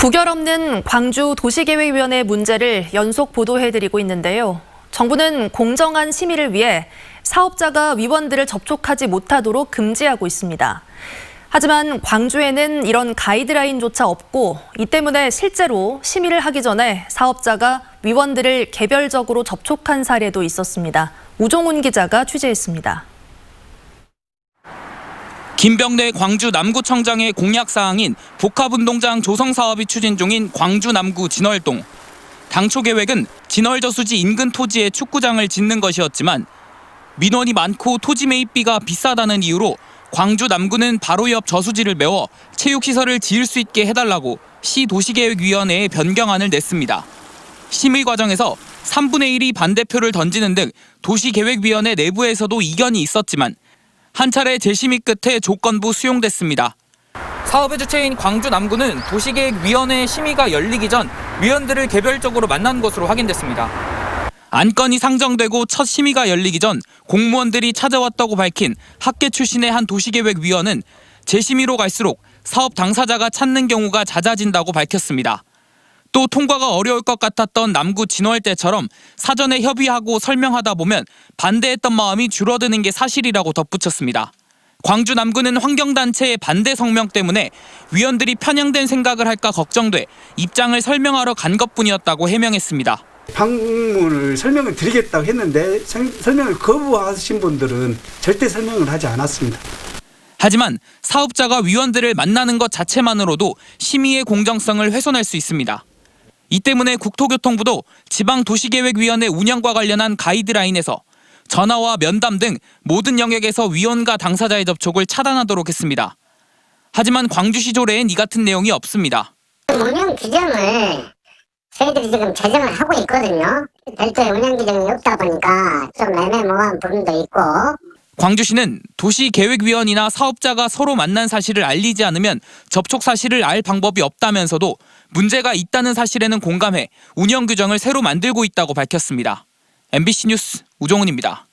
부결 없는 광주 도시계획위원회 문제를 연속 보도해드리고 있는데요. 정부는 공정한 심의를 위해 사업자가 위원들을 접촉하지 못하도록 금지하고 있습니다. 하지만 광주에는 이런 가이드라인조차 없고 이 때문에 실제로 심의를 하기 전에 사업자가 위원들을 개별적으로 접촉한 사례도 있었습니다. 우종훈 기자가 취재했습니다. 김병래 광주 남구청장의 공약사항인 복합운동장 조성 사업이 추진 중인 광주 남구 진월동. 당초 계획은 진월저수지 인근 토지에 축구장을 짓는 것이었지만 민원이 많고 토지 매입비가 비싸다는 이유로 광주 남구는 바로 옆 저수지를 메워 체육시설을 지을 수 있게 해달라고 시 도시계획위원회에 변경안을 냈습니다. 심의 과정에서 3분의 1이 반대표를 던지는 등 도시계획위원회 내부에서도 이견이 있었지만 한 차례 재심의 끝에 조건부 수용됐습니다. 사업의 주체인 광주 남구는 도시계획위원회 심의가 열리기 전 위원들을 개별적으로 만난 것으로 확인됐습니다. 안건이 상정되고 첫 심의가 열리기 전 공무원들이 찾아왔다고 밝힌 학계 출신의 한 도시계획위원은 재심의로 갈수록 사업 당사자가 찾는 경우가 잦아진다고 밝혔습니다. 또 통과가 어려울 것 같았던 남구 진월 때처럼 사전에 협의하고 설명하다 보면 반대했던 마음이 줄어드는 게 사실이라고 덧붙였습니다. 광주 남구는 환경단체의 반대 성명 때문에 위원들이 편향된 생각을 할까 걱정돼 입장을 설명하러 간 것뿐이었다고 해명했습니다. 방문을 설명을 드리겠다고 했는데 설명을 거부하신 분들은 절대 설명을 하지 않았습니다. 하지만 사업자가 위원들을 만나는 것 자체만으로도 심의의 공정성을 훼손할 수 있습니다. 이 때문에 국토교통부도 지방도시계획위원회 운영과 관련한 가이드라인에서 전화와 면담 등 모든 영역에서 위원과 당사자의 접촉을 차단하도록 했습니다. 하지만 광주시 조례엔 이 같은 내용이 없습니다. 운영 규정을 저희들이 지금 제정을 하고 있거든요. 별도의 운영 규정이 없다 보니까 좀 애매모호한 부분도 있고. 광주시는 도시계획위원이나 사업자가 서로 만난 사실을 알리지 않으면 접촉 사실을 알 방법이 없다면서도 문제가 있다는 사실에는 공감해 운영 규정을 새로 만들고 있다고 밝혔습니다. MBC 뉴스 우종훈입니다.